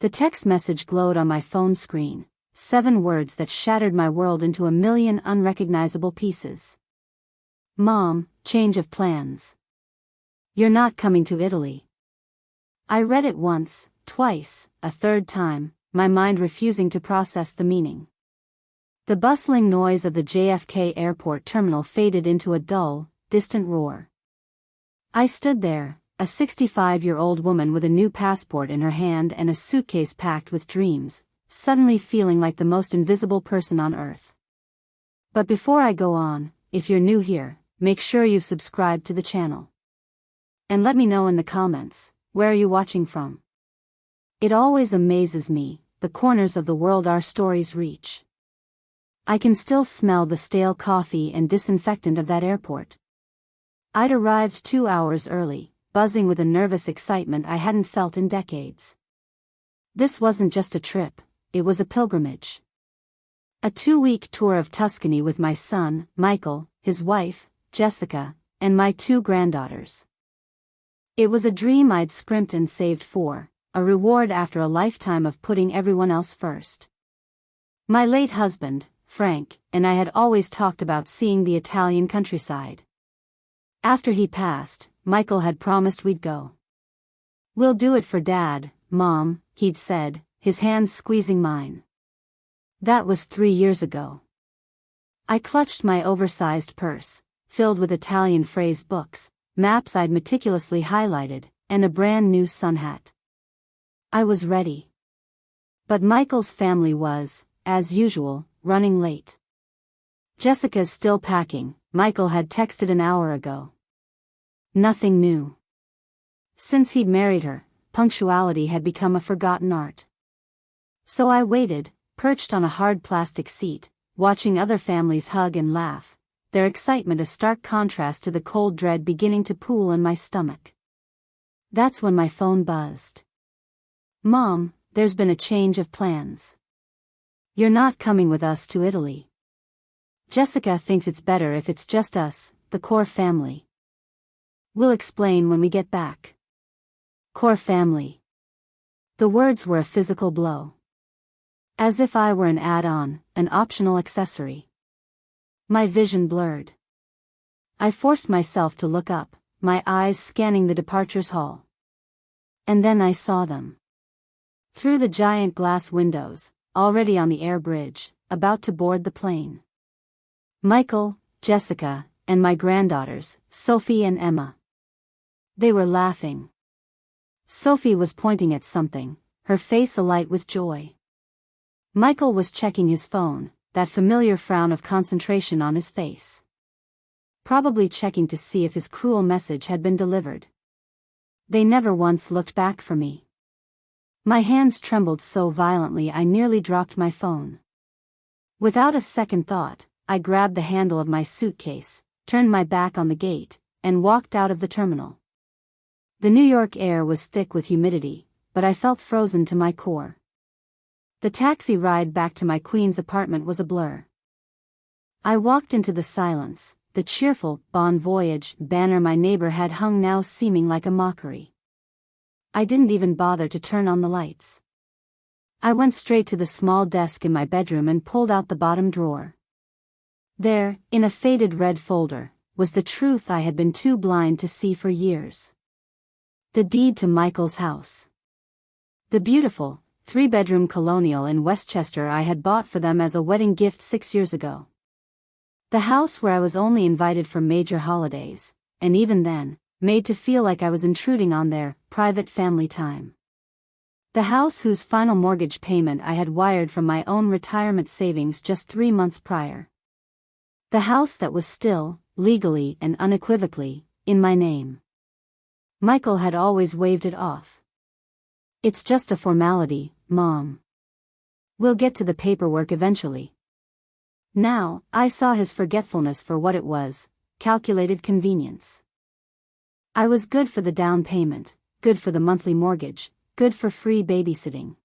The text message glowed on my phone screen, 7 words that shattered my world into a million unrecognizable pieces. Mom, change of plans. You're not coming to Italy. I read it once, twice, a third time, my mind refusing to process the meaning. The bustling noise of the JFK airport terminal faded into a dull, distant roar. I stood there, a 65-year-old woman with a new passport in her hand and a suitcase packed with dreams, suddenly feeling like the most invisible person on earth. But before I go on, if you're new here, make sure you've subscribed to the channel. And let me know in the comments, where are you watching from? It always amazes me, the corners of the world our stories reach. I can still smell the stale coffee and disinfectant of that airport. I'd arrived 2 hours early, buzzing with a nervous excitement I hadn't felt in decades. This wasn't just a trip, it was a pilgrimage. A 2-week tour of Tuscany with my son, Michael, his wife, Jessica, and my 2 granddaughters. It was a dream I'd scrimped and saved for, a reward after a lifetime of putting everyone else first. My late husband, Frank, and I had always talked about seeing the Italian countryside. After he passed, Michael had promised we'd go. "We'll do it for Dad, Mom," he'd said, his hands squeezing mine. That was 3 years ago. I clutched my oversized purse, filled with Italian phrase books, maps I'd meticulously highlighted, and a brand new sun hat. I was ready. But Michael's family was, as usual, running late. "Jessica's still packing," Michael had texted an hour ago. Nothing new. Since he'd married her, punctuality had become a forgotten art. So I waited, perched on a hard plastic seat, watching other families hug and laugh, their excitement a stark contrast to the cold dread beginning to pool in my stomach. That's when my phone buzzed. "Mom, there's been a change of plans. You're not coming with us to Italy. Jessica thinks it's better if it's just us, the core family. We'll explain when we get back." Core family. The words were a physical blow. As if I were an add-on, an optional accessory. My vision blurred. I forced myself to look up, my eyes scanning the departures hall. And then I saw them. Through the giant glass windows, already on the air bridge, about to board the plane. Michael, Jessica, and my granddaughters, Sophie and Emma. They were laughing. Sophie was pointing at something, her face alight with joy. Michael was checking his phone, that familiar frown of concentration on his face. Probably checking to see if his cruel message had been delivered. They never once looked back for me. My hands trembled so violently I nearly dropped my phone. Without a second thought, I grabbed the handle of my suitcase, turned my back on the gate, and walked out of the terminal. The New York air was thick with humidity, but I felt frozen to my core. The taxi ride back to my Queens apartment was a blur. I walked into the silence, the cheerful Bon Voyage banner my neighbor had hung now seeming like a mockery. I didn't even bother to turn on the lights. I went straight to the small desk in my bedroom and pulled out the bottom drawer. There, in a faded red folder, was the truth I had been too blind to see for years. The deed to Michael's house. The beautiful, 3-bedroom colonial in Westchester I had bought for them as a wedding gift 6 years ago. The house where I was only invited for major holidays, and even then, made to feel like I was intruding on their private family time. The house whose final mortgage payment I had wired from my own retirement savings just 3 months prior. The house that was still, legally and unequivocally, in my name. Michael had always waved it off. "It's just a formality, Mom. We'll get to the paperwork eventually." Now, I saw his forgetfulness for what it was, calculated convenience. I was good for the down payment, good for the monthly mortgage, good for free babysitting.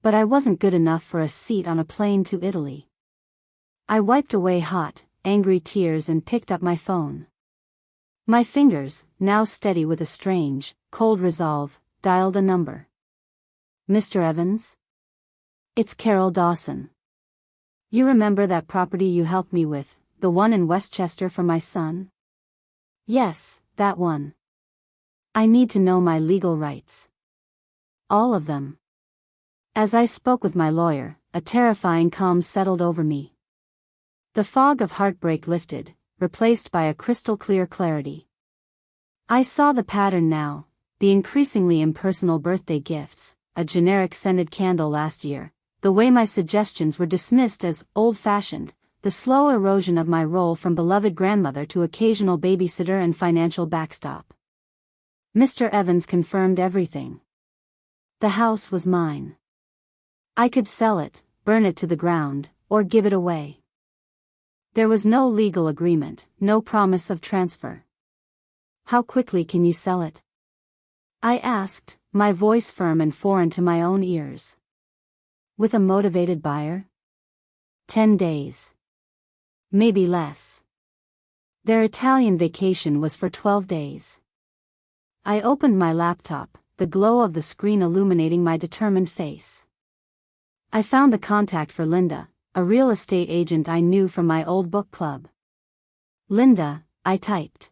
But I wasn't good enough for a seat on a plane to Italy. I wiped away hot, angry tears and picked up my phone. My fingers, now steady with a strange, cold resolve, dialed a number. Mr. Evans? It's Carol Dawson. You remember that property you helped me with, the one in Westchester for my son? Yes, that one. I need to know my legal rights. All of them. As I spoke with my lawyer, a terrifying calm settled over me. The fog of heartbreak lifted, replaced by a crystal-clear clarity. I saw the pattern now, the increasingly impersonal birthday gifts, a generic scented candle last year, the way my suggestions were dismissed as old-fashioned, the slow erosion of my role from beloved grandmother to occasional babysitter and financial backstop. Mr. Evans confirmed everything. The house was mine. I could sell it, burn it to the ground, or give it away. There was no legal agreement, no promise of transfer. How quickly can you sell it? I asked, my voice firm and foreign to my own ears. With a motivated buyer? 10 days. Maybe less. Their Italian vacation was for 12 days. I opened my laptop, the glow of the screen illuminating my determined face. I found the contact for Linda, a real estate agent I knew from my old book club. Linda, I typed.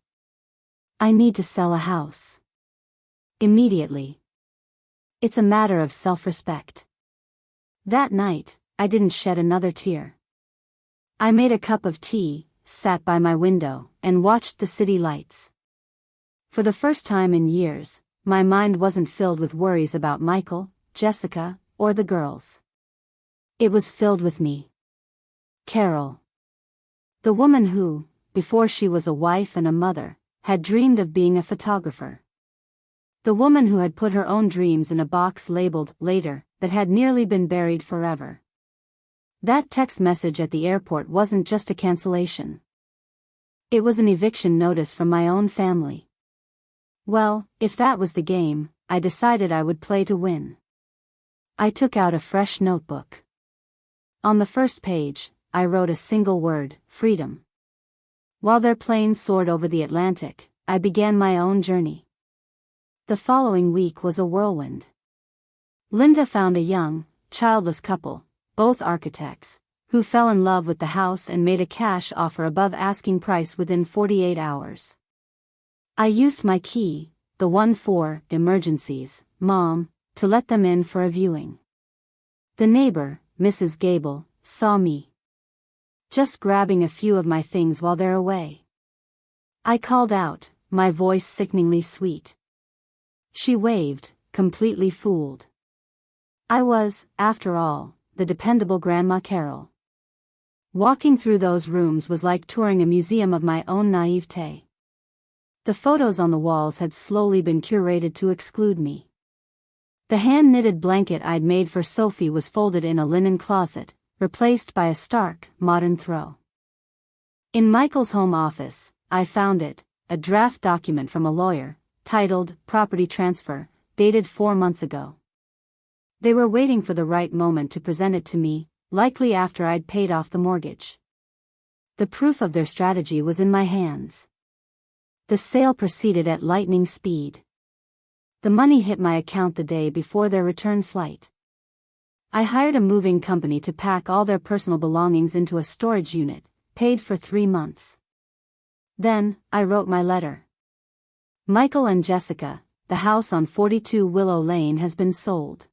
I need to sell a house. Immediately. It's a matter of self-respect. That night, I didn't shed another tear. I made a cup of tea, sat by my window, and watched the city lights. For the first time in years, my mind wasn't filled with worries about Michael, Jessica, or the girls. It was filled with me. Carol. The woman who, before she was a wife and a mother, had dreamed of being a photographer. The woman who had put her own dreams in a box labeled later, that had nearly been buried forever. That text message at the airport wasn't just a cancellation. It was an eviction notice from my own family. Well, if that was the game, I decided I would play to win. I took out a fresh notebook. On the first page, I wrote a single word, freedom. While their plane soared over the Atlantic, I began my own journey. The following week was a whirlwind. Linda found a young, childless couple, both architects, who fell in love with the house and made a cash offer above asking price within 48 hours. I used my key, the one for emergencies, Mom, to let them in for a viewing. The neighbor, Mrs. Gable, saw me just grabbing a few of my things while they're away. I called out, my voice sickeningly sweet. She waved, completely fooled. I was, after all, the dependable Grandma Carol. Walking through those rooms was like touring a museum of my own naivete. The photos on the walls had slowly been curated to exclude me. The hand-knitted blanket I'd made for Sophie was folded in a linen closet, replaced by a stark, modern throw. In Michael's home office, I found it, a draft document from a lawyer, titled Property Transfer, dated 4 months ago. They were waiting for the right moment to present it to me, likely after I'd paid off the mortgage. The proof of their strategy was in my hands. The sale proceeded at lightning speed. The money hit my account the day before their return flight. I hired a moving company to pack all their personal belongings into a storage unit, paid for 3 months. Then, I wrote my letter. Michael and Jessica, the house on 42 Willow Lane has been sold.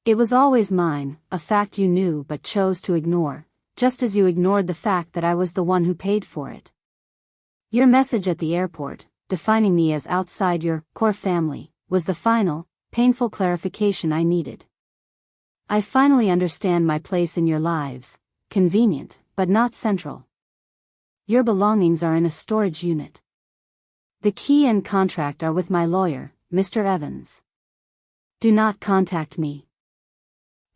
It was always mine, a fact you knew but chose to ignore, just as you ignored the fact that I was the one who paid for it. Your message at the airport, defining me as outside your core family, was the final, painful clarification I needed. I finally understand my place in your lives, convenient, but not central. Your belongings are in a storage unit. The key and contract are with my lawyer, Mr. Evans. Do not contact me.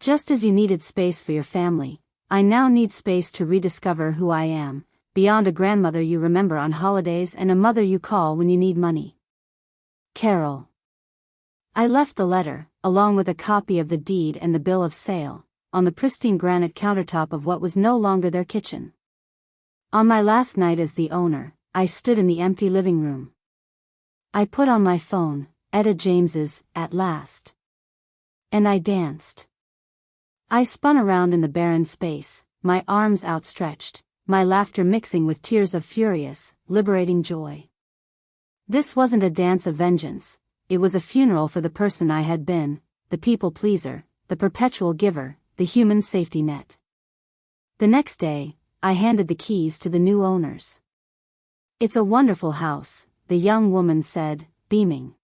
Just as you needed space for your family, I now need space to rediscover who I am, beyond a grandmother you remember on holidays and a mother you call when you need money. Carol. I left the letter, along with a copy of the deed and the bill of sale, on the pristine granite countertop of what was no longer their kitchen. On my last night as the owner, I stood in the empty living room. I put on my phone, Etta James's, At Last. And I danced. I spun around in the barren space, my arms outstretched, my laughter mixing with tears of furious, liberating joy. This wasn't a dance of vengeance, it was a funeral for the person I had been, the people pleaser, the perpetual giver, the human safety net. The next day, I handed the keys to the new owners. "It's a wonderful house," the young woman said, beaming.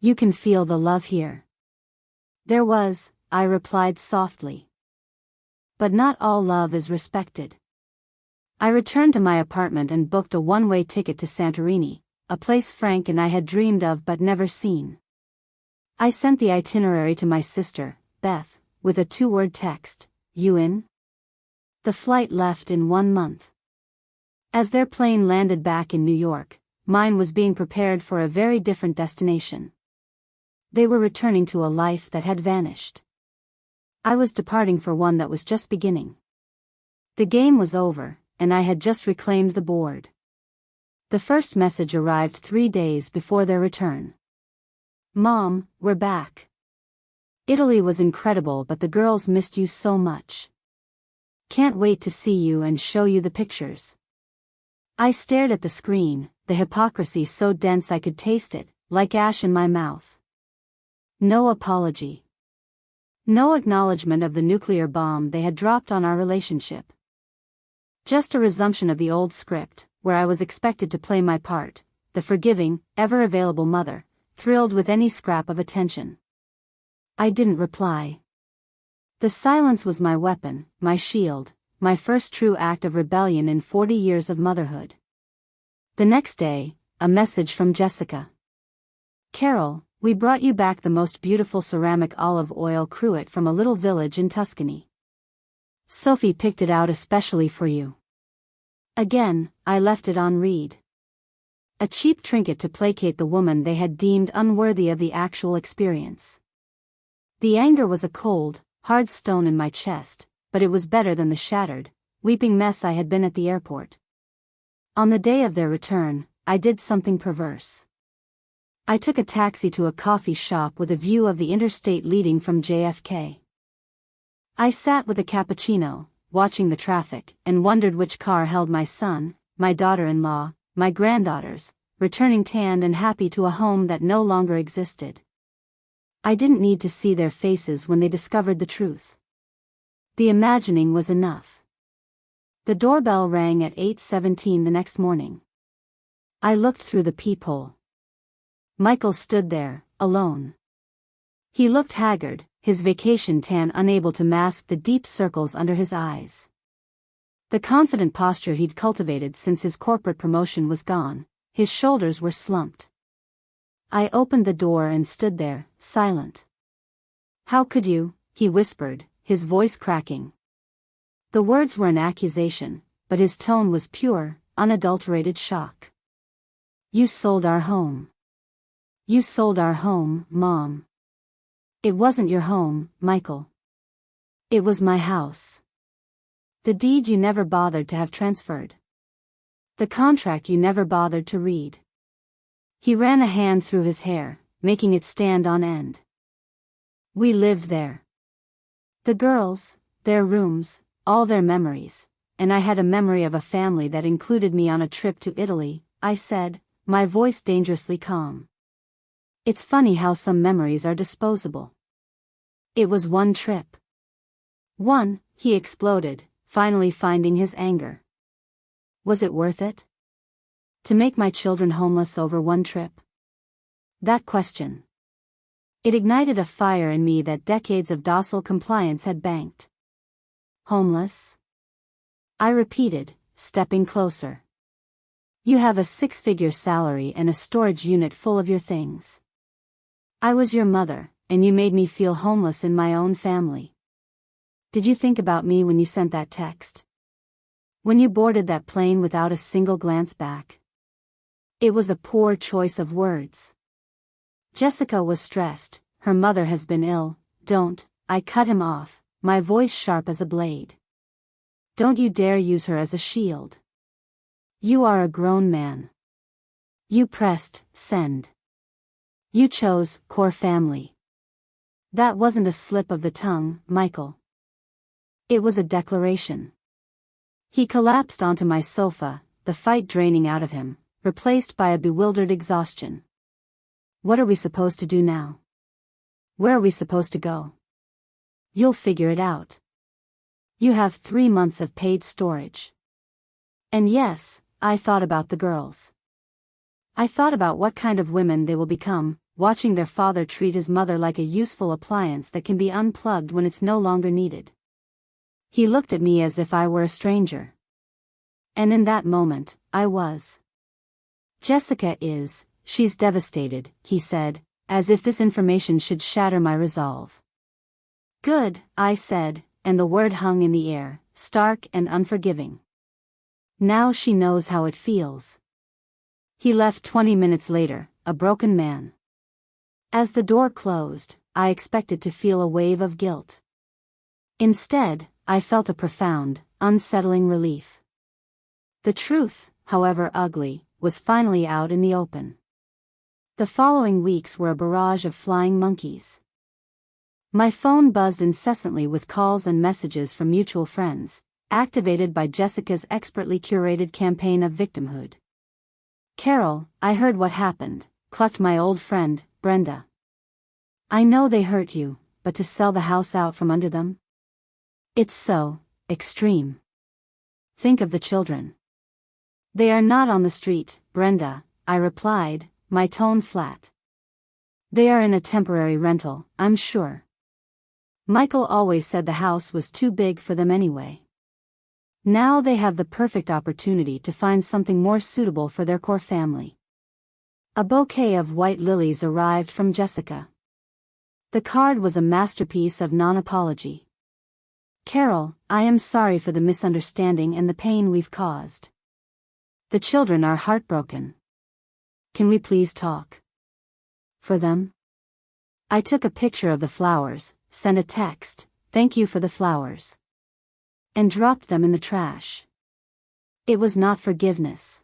"You can feel the love here." "There was," I replied softly. "But not all love is respected." I returned to my apartment and booked a one-way ticket to Santorini, a place Frank and I had dreamed of but never seen. I sent the itinerary to my sister, Beth, with a 2-word text, "You in?" The flight left in 1 month. As their plane landed back in New York, mine was being prepared for a very different destination. They were returning to a life that had vanished. I was departing for one that was just beginning. The game was over, and I had just reclaimed the board. The first message arrived 3 days before their return. "Mom, we're back. Italy was incredible, but the girls missed you so much. Can't wait to see you and show you the pictures." I stared at the screen, the hypocrisy so dense I could taste it, like ash in my mouth. No apology. No acknowledgement of the nuclear bomb they had dropped on our relationship. Just a resumption of the old script, where I was expected to play my part, the forgiving, ever-available mother, thrilled with any scrap of attention. I didn't reply. The silence was my weapon, my shield, my first true act of rebellion in 40 years of motherhood. The next day, a message from Jessica. "Carol, we brought you back the most beautiful ceramic olive oil cruet from a little village in Tuscany. Sophie picked it out especially for you." Again, I left it on read. A cheap trinket to placate the woman they had deemed unworthy of the actual experience. The anger was a cold, hard stone in my chest, but it was better than the shattered, weeping mess I had been at the airport. On the day of their return, I did something perverse. I took a taxi to a coffee shop with a view of the interstate leading from JFK. I sat with a cappuccino, watching the traffic, and wondered which car held my son, my daughter-in-law, my granddaughters, returning tanned and happy to a home that no longer existed. I didn't need to see their faces when they discovered the truth. The imagining was enough. The doorbell rang at 8:17 the next morning. I looked through the peephole. Michael stood there, alone. He looked haggard, his vacation tan unable to mask the deep circles under his eyes. The confident posture he'd cultivated since his corporate promotion was gone, his shoulders were slumped. I opened the door and stood there, silent. "How could you?" he whispered, his voice cracking. The words were an accusation, but his tone was pure, unadulterated shock. "You sold our home. You sold our home, Mom." "It wasn't your home, Michael. It was my house. The deed you never bothered to have transferred. The contract you never bothered to read." He ran a hand through his hair, making it stand on end. "We lived there. The girls, their rooms, all their memories, and I had a memory of a family that included me on a trip to Italy," I said, my voice dangerously calm. "It's funny how some memories are disposable. It was one trip." "One," he exploded, finally finding his anger. "Was it worth it? To make my children homeless over one trip?" That question. It ignited a fire in me that decades of docile compliance had banked. "Homeless?" I repeated, stepping closer. "You have a 6-figure salary and a storage unit full of your things. I was your mother, and you made me feel homeless in my own family. Did you think about me when you sent that text? When you boarded that plane without a single glance back?" It was a poor choice of words. Jessica was stressed, her mother has been ill. "Don't," I cut him off, my voice sharp as a blade. "Don't you dare use her as a shield. You are a grown man. You pressed send. You chose core family. That wasn't a slip of the tongue, Michael. It was a declaration. He collapsed onto my sofa, the fight draining out of him, replaced by a bewildered exhaustion. What are we supposed to do now? Where are we supposed to go? You'll figure it out. You have 3 months of paid storage. And yes, I thought about the girls. I thought about what kind of women they will become, watching their father treat his mother like a useful appliance that can be unplugged when it's no longer needed. He looked at me as if I were a stranger. And in that moment, I was. Jessica is, she's devastated, he said, as if this information should shatter my resolve. Good, I said, and the word hung in the air, stark and unforgiving. Now she knows how it feels. He left 20 minutes later, a broken man. As the door closed, I expected to feel a wave of guilt. Instead, I felt a profound, unsettling relief. The truth, however ugly, was finally out in the open. The following weeks were a barrage of flying monkeys. My phone buzzed incessantly with calls and messages from mutual friends, activated by Jessica's expertly curated campaign of victimhood. Carol, I heard what happened, clucked my old friend, Brenda. I know they hurt you, but to sell the house out from under them? It's so extreme. Think of the children. They are not on the street, Brenda, I replied, my tone flat. They are in a temporary rental, I'm sure. Michael always said the house was too big for them anyway. Now they have the perfect opportunity to find something more suitable for their core family. A bouquet of white lilies arrived from Jessica. The card was a masterpiece of non-apology. Carol, I am sorry for the misunderstanding and the pain we've caused. The children are heartbroken. Can we please talk? For them? I took a picture of the flowers, sent a text, thank you for the flowers, and dropped them in the trash. It was not forgiveness.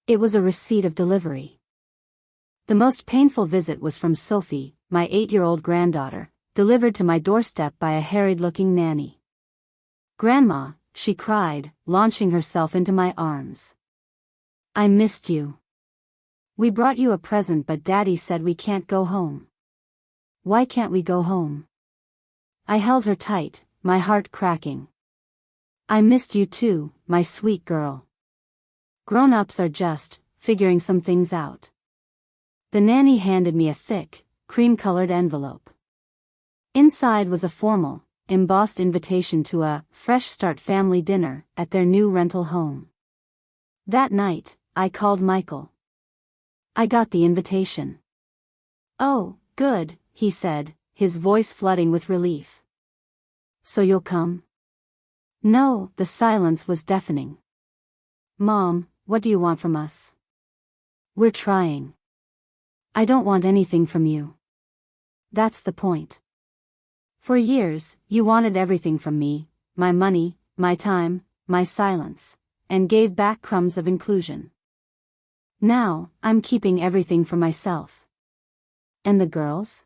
It was a receipt of delivery. The most painful visit was from Sophie, my 8-year-old granddaughter, delivered to my doorstep by a harried-looking nanny. Grandma, she cried, launching herself into my arms. I missed you. We brought you a present but Daddy said we can't go home. Why can't we go home? I held her tight, my heart cracking. I missed you too, my sweet girl. Grown-ups are just figuring some things out. The nanny handed me a thick, cream-colored envelope. Inside was a formal, embossed invitation to a Fresh Start family dinner at their new rental home. That night, I called Michael. I got the invitation. Oh, good, he said, his voice flooding with relief. So you'll come? No, the silence was deafening. Mom, what do you want from us? We're trying. I don't want anything from you. That's the point. For years, you wanted everything from me, my money, my time, my silence, and gave back crumbs of inclusion. Now, I'm keeping everything for myself. And the girls?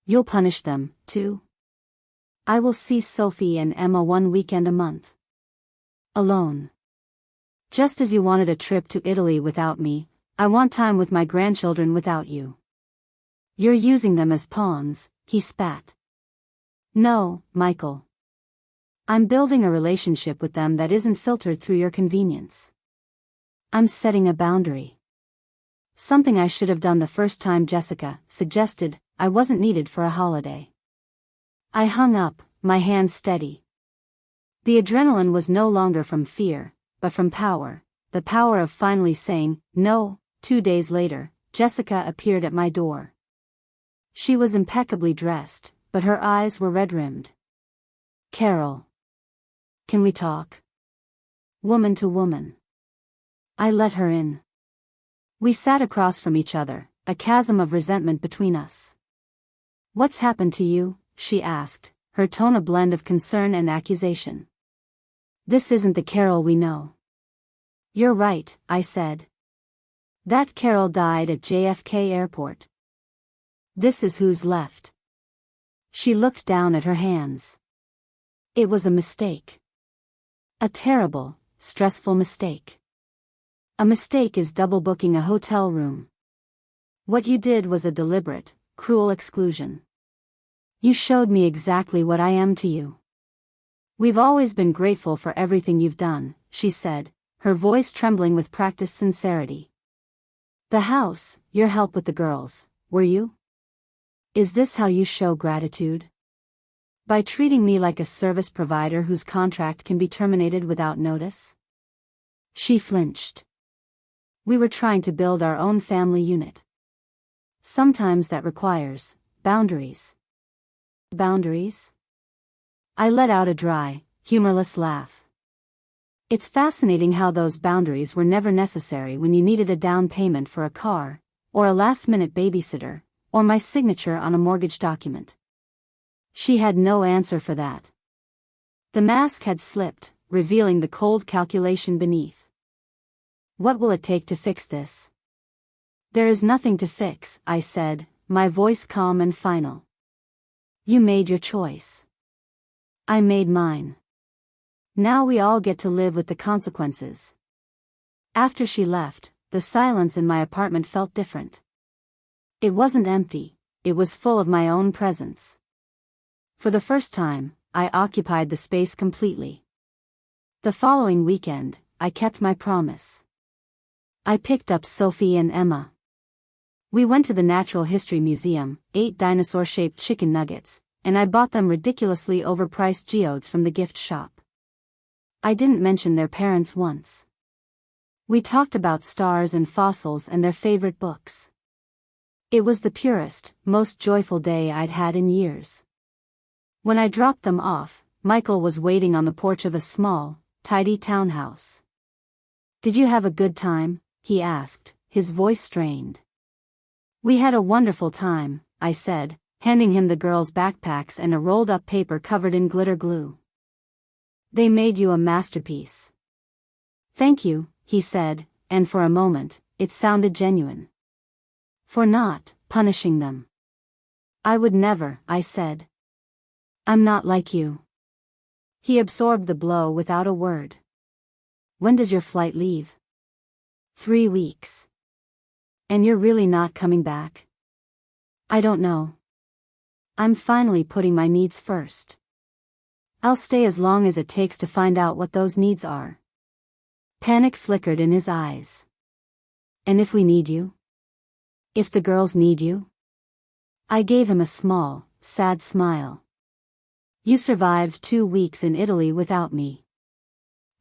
You'll punish them, too. I will see Sophie and Emma 1 weekend a month. Alone. Just as you wanted a trip to Italy without me, I want time with my grandchildren without you. You're using them as pawns, he spat. No, Michael. I'm building a relationship with them that isn't filtered through your convenience. I'm setting a boundary. Something I should have done the first time Jessica suggested I wasn't needed for a holiday. I hung up, my hands steady. The adrenaline was no longer from fear, but from power, the power of finally saying no. 2 days later, Jessica appeared at my door. She was impeccably dressed, but her eyes were red-rimmed. Carol. Can we talk? Woman to woman. I let her in. We sat across from each other, a chasm of resentment between us. What's happened to you? She asked, her tone a blend of concern and accusation. This isn't the Carol we know. You're right, I said. That Carol died at JFK Airport. This is who's left. She looked down at her hands. It was a mistake. A terrible, stressful mistake. A mistake is double booking a hotel room. What you did was a deliberate, cruel exclusion. You showed me exactly what I am to you. We've always been grateful for everything you've done, she said, her voice trembling with practiced sincerity. The house, your help with the girls, were you? Is this how you show gratitude? By treating me like a service provider whose contract can be terminated without notice? She flinched. We were trying to build our own family unit. Sometimes that requires boundaries. Boundaries? I let out a dry, humorless laugh. It's fascinating how those boundaries were never necessary when you needed a down payment for a car, or a last-minute babysitter, or my signature on a mortgage document. She had no answer for that. The mask had slipped, revealing the cold calculation beneath. What will it take to fix this? There is nothing to fix, I said, my voice calm and final. You made your choice. I made mine. Now we all get to live with the consequences. After she left, the silence in my apartment felt different. It wasn't empty, it was full of my own presence. For the first time, I occupied the space completely. The following weekend, I kept my promise. I picked up Sophie and Emma. We went to the Natural History Museum, ate dinosaur-shaped chicken nuggets, and I bought them ridiculously overpriced geodes from the gift shop. I didn't mention their parents once. We talked about stars and fossils and their favorite books. It was the purest, most joyful day I'd had in years. When I dropped them off, Michael was waiting on the porch of a small, tidy townhouse. Did you have a good time? He asked, his voice strained. We had a wonderful time, I said, handing him the girls' backpacks and a rolled-up paper covered in glitter glue. They made you a masterpiece. Thank you, he said, and for a moment, it sounded genuine. For not punishing them. I would never, I said. I'm not like you. He absorbed the blow without a word. When does your flight leave? 3 weeks. And you're really not coming back? I don't know. I'm finally putting my needs first. I'll stay as long as it takes to find out what those needs are. Panic flickered in his eyes. And if we need you? If the girls need you? I gave him a small, sad smile. You survived 2 weeks in Italy without me.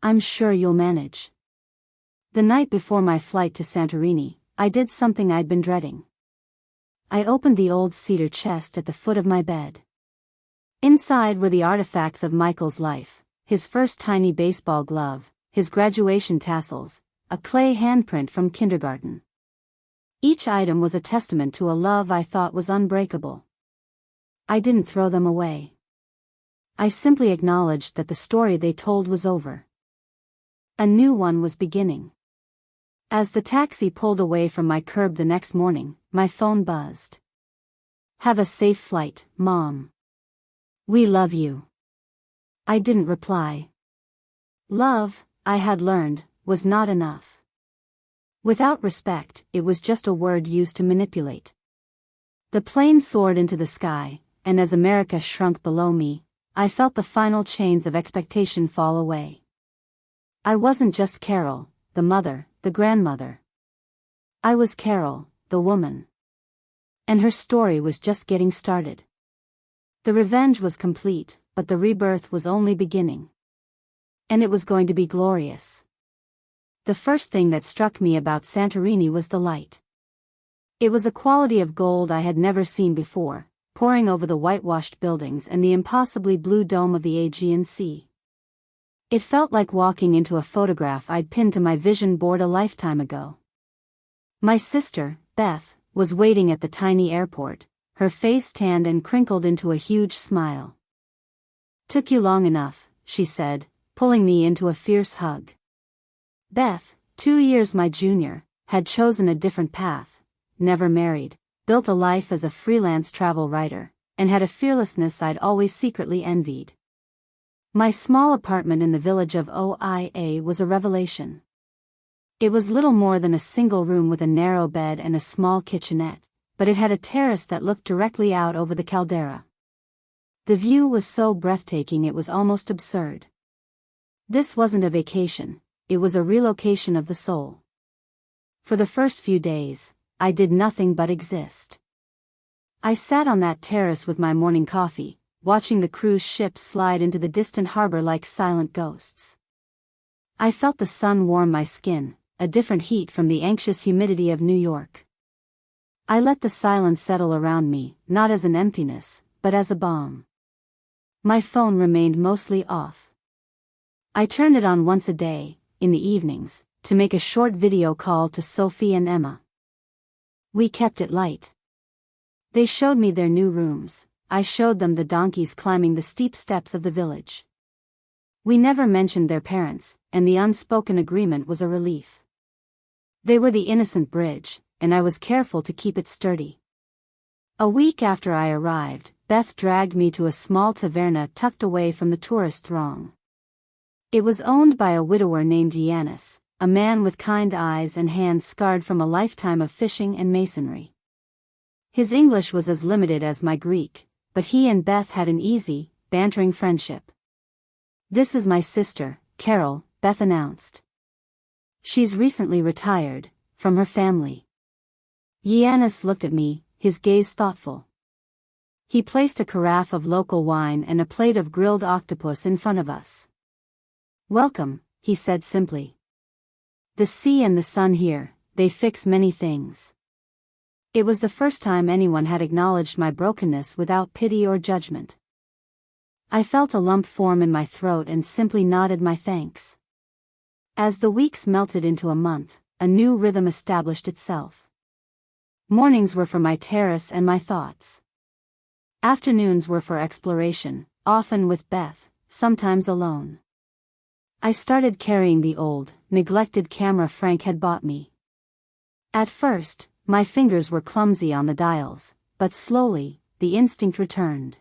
I'm sure you'll manage. The night before my flight to Santorini, I did something I'd been dreading. I opened the old cedar chest at the foot of my bed. Inside were the artifacts of Michael's life, his first tiny baseball glove, his graduation tassels, a clay handprint from kindergarten. Each item was a testament to a love I thought was unbreakable. I didn't throw them away. I simply acknowledged that the story they told was over. A new one was beginning. As the taxi pulled away from my curb the next morning, my phone buzzed. Have a safe flight, Mom. We love you. I didn't reply. Love, I had learned, was not enough. Without respect, it was just a word used to manipulate. The plane soared into the sky, and as America shrunk below me, I felt the final chains of expectation fall away. I wasn't just Carol, the mother, the grandmother. I was Carol, the woman. And her story was just getting started. The revenge was complete, but the rebirth was only beginning. And it was going to be glorious. The first thing that struck me about Santorini was the light. It was a quality of gold I had never seen before, pouring over the whitewashed buildings and the impossibly blue dome of the Aegean Sea. It felt like walking into a photograph I'd pinned to my vision board a lifetime ago. My sister, Beth, was waiting at the tiny airport, her face tanned and crinkled into a huge smile. Took you long enough, she said, pulling me into a fierce hug. Beth, 2 years my junior, had chosen a different path, never married, built a life as a freelance travel writer, and had a fearlessness I'd always secretly envied. My small apartment in the village of Oia was a revelation. It was little more than a single room with a narrow bed and a small kitchenette, but it had a terrace that looked directly out over the caldera. The view was so breathtaking it was almost absurd. This wasn't a vacation, it was a relocation of the soul. For the first few days, I did nothing but exist. I sat on that terrace with my morning coffee, watching the cruise ships slide into the distant harbor like silent ghosts. I felt the sun warm my skin, a different heat from the anxious humidity of New York. I let the silence settle around me, not as an emptiness, but as a balm. My phone remained mostly off. I turned it on once a day, in the evenings, to make a short video call to Sophie and Emma. We kept it light. They showed me their new rooms, I showed them the donkeys climbing the steep steps of the village. We never mentioned their parents, and the unspoken agreement was a relief. They were the innocent bridge, and I was careful to keep it sturdy. A week after I arrived, Beth dragged me to a small taverna tucked away from the tourist throng. It was owned by a widower named Yanis, a man with kind eyes and hands scarred from a lifetime of fishing and masonry. His English was as limited as my Greek, but he and Beth had an easy, bantering friendship. "This is my sister, Carol," Beth announced. "She's recently retired, from her family." Yanis looked at me, his gaze thoughtful. He placed a carafe of local wine and a plate of grilled octopus in front of us. "Welcome," he said simply. "The sea and the sun here, they fix many things." It was the first time anyone had acknowledged my brokenness without pity or judgment. I felt a lump form in my throat and simply nodded my thanks. As the weeks melted into a month, a new rhythm established itself. Mornings were for my terrace and my thoughts. Afternoons were for exploration, often with Beth, sometimes alone. I started carrying the old, neglected camera Frank had bought me. At first, my fingers were clumsy on the dials, but slowly, the instinct returned.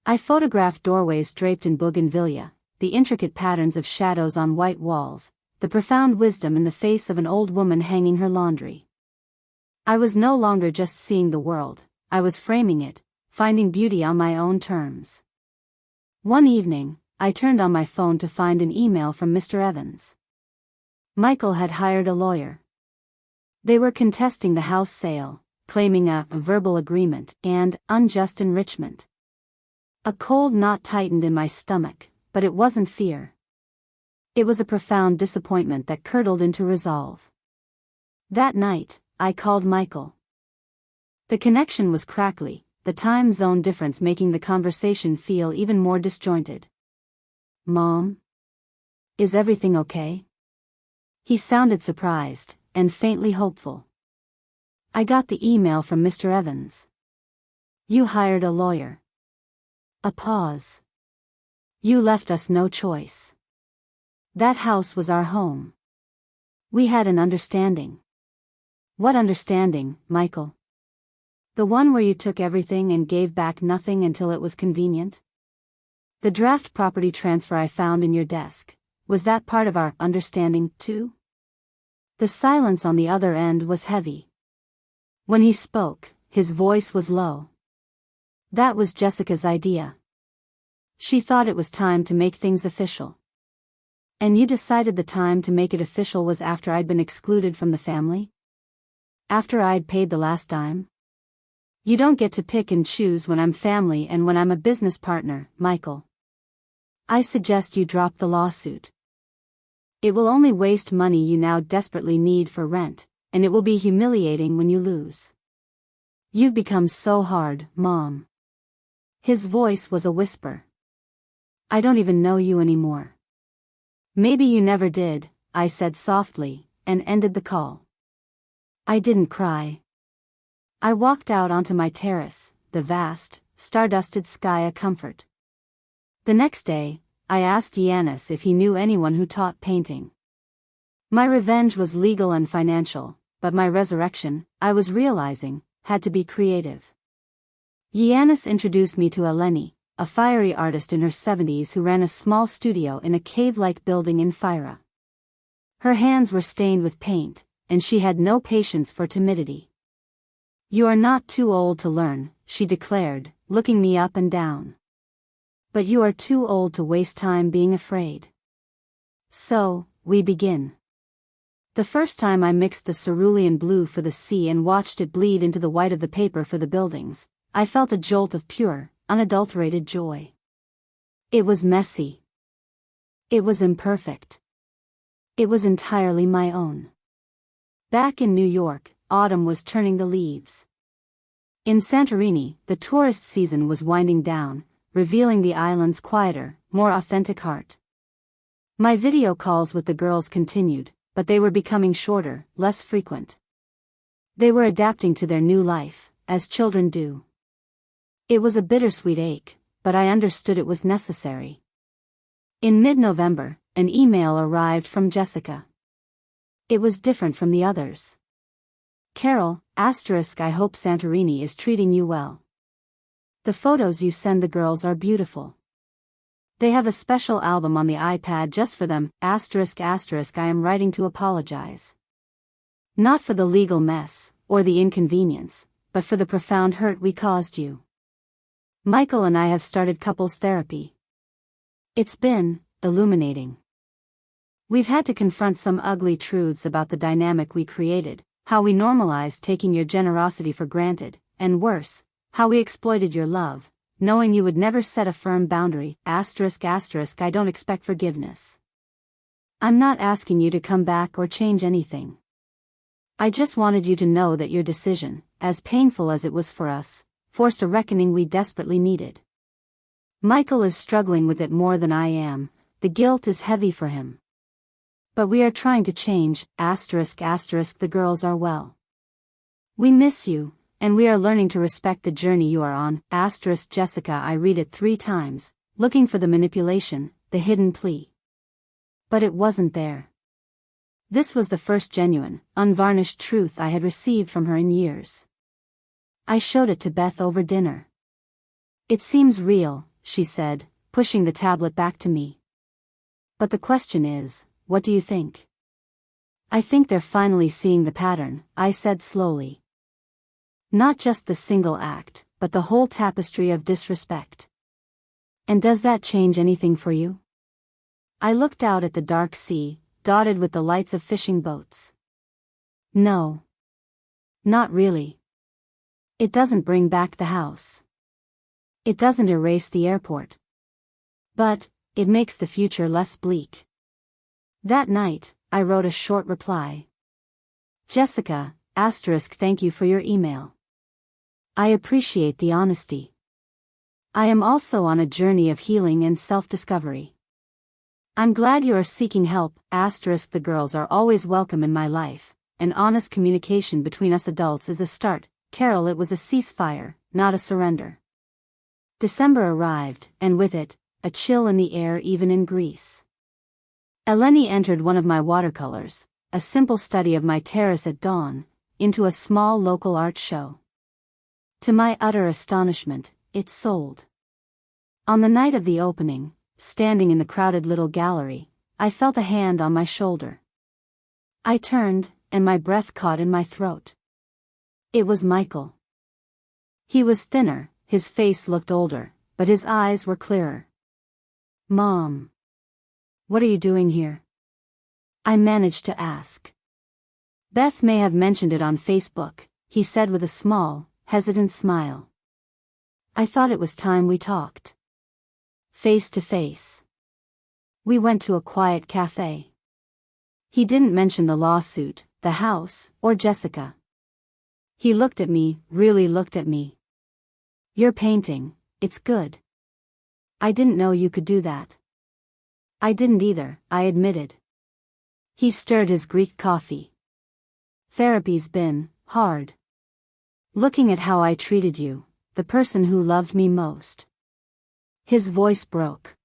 I photographed doorways draped in bougainvillea, the intricate patterns of shadows on white walls, the profound wisdom in the face of an old woman hanging her laundry. I was no longer just seeing the world, I was framing it, finding beauty on my own terms. One evening, I turned on my phone to find an email from Mr. Evans. Michael had hired a lawyer. They were contesting the house sale, claiming a verbal agreement and unjust enrichment. A cold knot tightened in my stomach, but it wasn't fear. It was a profound disappointment that curdled into resolve. That night, I called Michael. The connection was crackly, the time zone difference making the conversation feel even more disjointed. "Mom? Is everything okay?" He sounded surprised, and faintly hopeful. "I got the email from Mr. Evans. You hired a lawyer." A pause. "You left us no choice. That house was our home. We had an understanding." "What understanding, Michael? The one where you took everything and gave back nothing until it was convenient? The draft property transfer I found in your desk, was that part of our understanding, too?" The silence on the other end was heavy. When he spoke, his voice was low. "That was Jessica's idea. She thought it was time to make things official. And you decided the time to make it official was after I'd been excluded from the family? After I'd paid the last dime? You don't get to pick and choose when I'm family and when I'm a business partner, Michael. I suggest you drop the lawsuit. It will only waste money you now desperately need for rent, and it will be humiliating when you lose. You've become so hard, Mom." His voice was a whisper. "I don't even know you anymore." "Maybe you never did," I said softly, and ended the call. I didn't cry. I walked out onto my terrace, the vast, star-dusted sky a comfort. The next day, I asked Yanis if he knew anyone who taught painting. My revenge was legal and financial, but my resurrection, I was realizing, had to be creative. Yanis introduced me to Eleni, a fiery artist in her 70s who ran a small studio in a cave-like building in Fyra. Her hands were stained with paint, and she had no patience for timidity. "You are not too old to learn," she declared, looking me up and down. "But you are too old to waste time being afraid." So, we begin. The first time I mixed the cerulean blue for the sea and watched it bleed into the white of the paper for the buildings, I felt a jolt of pure, unadulterated joy. It was messy. It was imperfect. It was entirely my own. Back in New York, autumn was turning the leaves. In Santorini, the tourist season was winding down, revealing the island's quieter, more authentic heart. My video calls with the girls continued, but they were becoming shorter, less frequent. They were adapting to their new life, as children do. It was a bittersweet ache, but I understood it was necessary. In mid-November, an email arrived from Jessica. It was different from the others. "Carol, I hope Santorini is treating you well. The photos you send the girls are beautiful. They have a special album on the iPad just for them, I am writing to apologize. Not for the legal mess, or the inconvenience, but for the profound hurt we caused you. Michael and I have started couples therapy. It's been illuminating. We've had to confront some ugly truths about the dynamic we created, how we normalized taking your generosity for granted, and worse, how we exploited your love, knowing you would never set a firm boundary, I don't expect forgiveness. I'm not asking you to come back or change anything. I just wanted you to know that your decision, as painful as it was for us, forced a reckoning we desperately needed. Michael is struggling with it more than I am, the guilt is heavy for him. But we are trying to change, the girls are well. We miss you, and we are learning to respect the journey you are on, Jessica. I read it 3 times, looking for the manipulation, the hidden plea. But it wasn't there. This was the first genuine, unvarnished truth I had received from her in years. I showed it to Beth over dinner. "It seems real," she said, pushing the tablet back to me. "But the question is, what do you think?" "I think they're finally seeing the pattern," I said slowly. "Not just the single act, but the whole tapestry of disrespect." "And does that change anything for you?" I looked out at the dark sea, dotted with the lights of fishing boats. "No. Not really. It doesn't bring back the house. It doesn't erase the airport. But it makes the future less bleak." That night, I wrote a short reply. "Jessica, thank you for your email. I appreciate the honesty. I am also on a journey of healing and self-discovery. I'm glad you are seeking help, the girls are always welcome in my life, and honest communication between us adults is a start. Carol, it was a ceasefire, not a surrender." December arrived, and with it, a chill in the air even in Greece. Eleni entered one of my watercolors, a simple study of my terrace at dawn, into a small local art show. To my utter astonishment, it sold. On the night of the opening, standing in the crowded little gallery, I felt a hand on my shoulder. I turned, and my breath caught in my throat. It was Michael. He was thinner, his face looked older, but his eyes were clearer. "Mom. What are you doing here?" I managed to ask. "Beth may have mentioned it on Facebook," he said with a small, hesitant smile. "I thought it was time we talked. Face to face." We went to a quiet cafe. He didn't mention the lawsuit, the house, or Jessica. He looked at me, really looked at me. "Your painting, it's good. I didn't know you could do that." "I didn't either," I admitted. He stirred his Greek coffee. "Therapy's been hard. Looking at how I treated you, the person who loved me most." His voice broke.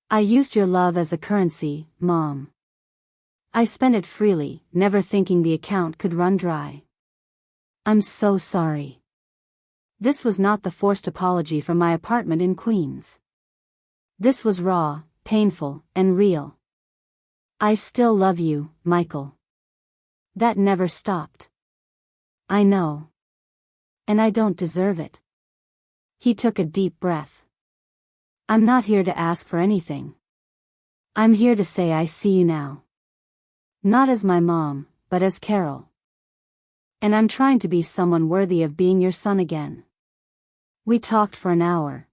"I used your love as a currency, Mom. I spent it freely, never thinking the account could run dry. I'm so sorry." This was not the forced apology from my apartment in Queens. This was raw, painful, and real. I still love you, Michael. That never stopped. I know. And I don't deserve it. He took a deep breath. I'm not here to ask for anything. I'm here to say I see you now. Not as my mom, but as Carol. And I'm trying to be someone worthy of being your son again. We talked for an hour.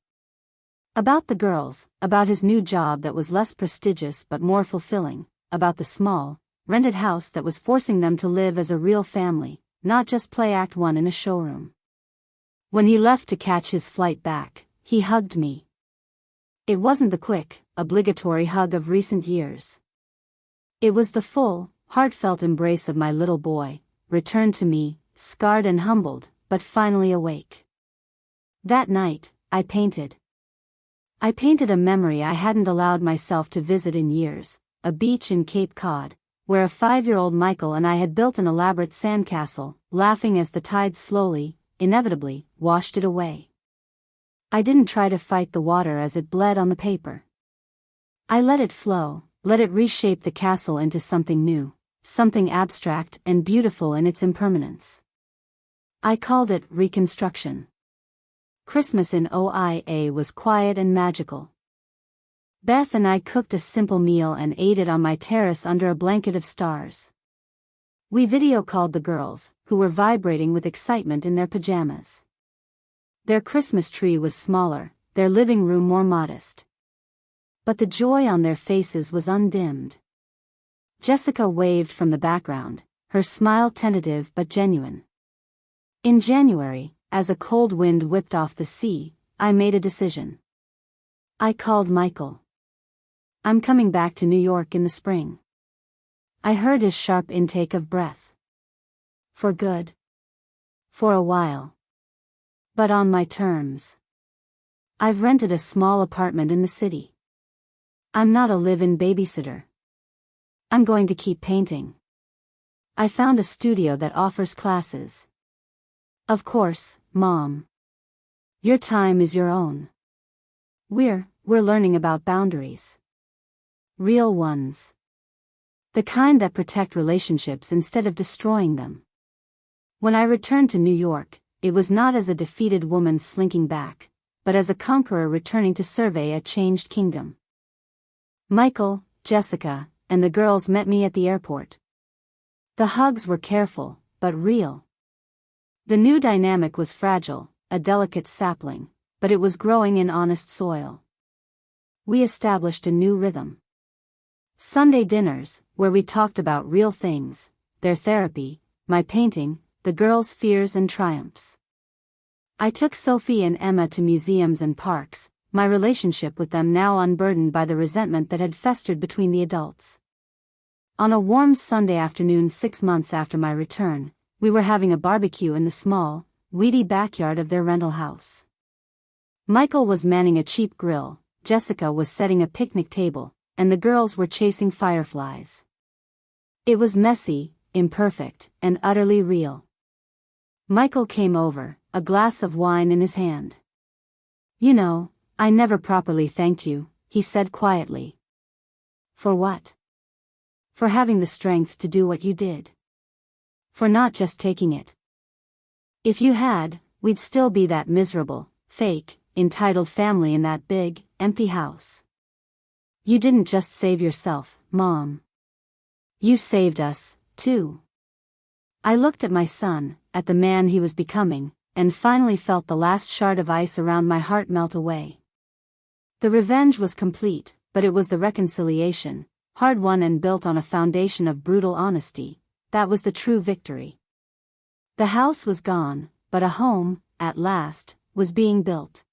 About the girls, about his new job that was less prestigious but more fulfilling, about the small, rented house that was forcing them to live as a real family, not just play act one in a showroom. When he left to catch his flight back, he hugged me. It wasn't the quick, obligatory hug of recent years. It was the full, heartfelt embrace of my little boy, returned to me, scarred and humbled, but finally awake. That night, I painted. I painted a memory I hadn't allowed myself to visit in years, a beach in Cape Cod, where a 5-year-old Michael and I had built an elaborate sandcastle, laughing as the tide slowly, inevitably, washed it away. I didn't try to fight the water as it bled on the paper. I let it flow, let it reshape the castle into something new, something abstract and beautiful in its impermanence. I called it reconstruction. Christmas in OIA was quiet and magical. Beth and I cooked a simple meal and ate it on my terrace under a blanket of stars. We video-called the girls, who were vibrating with excitement in their pajamas. Their Christmas tree was smaller, their living room more modest. But the joy on their faces was undimmed. Jessica waved from the background, her smile tentative but genuine. In January, as a cold wind whipped off the sea, I made a decision. I called Michael. I'm coming back to New York in the spring. I heard his sharp intake of breath. For good. For a while. But on my terms. I've rented a small apartment in the city. I'm not a live-in babysitter. I'm going to keep painting. I found a studio that offers classes. Of course, Mom. Your time is your own. We're learning about boundaries. Real ones. The kind that protect relationships instead of destroying them. When I returned to New York, it was not as a defeated woman slinking back, but as a conqueror returning to survey a changed kingdom. Michael, Jessica, and the girls met me at the airport. The hugs were careful, but real. The new dynamic was fragile, a delicate sapling, but it was growing in honest soil. We established a new rhythm. Sunday dinners, where we talked about real things, their therapy, my painting, the girls' fears and triumphs. I took Sophie and Emma to museums and parks, my relationship with them now unburdened by the resentment that had festered between the adults. On a warm Sunday afternoon 6 months after my return, we were having a barbecue in the small, weedy backyard of their rental house. Michael was manning a cheap grill, Jessica was setting a picnic table, and the girls were chasing fireflies. It was messy, imperfect, and utterly real. Michael came over, a glass of wine in his hand. You know, I never properly thanked you, he said quietly. For what? For having the strength to do what you did. For not just taking it. If you had, we'd still be that miserable, fake, entitled family in that big, empty house. You didn't just save yourself, Mom. You saved us, too. I looked at my son, at the man he was becoming, and finally felt the last shard of ice around my heart melt away. The revenge was complete, but it was the reconciliation, hard-won and built on a foundation of brutal honesty, that was the true victory. The house was gone, but a home, at last, was being built.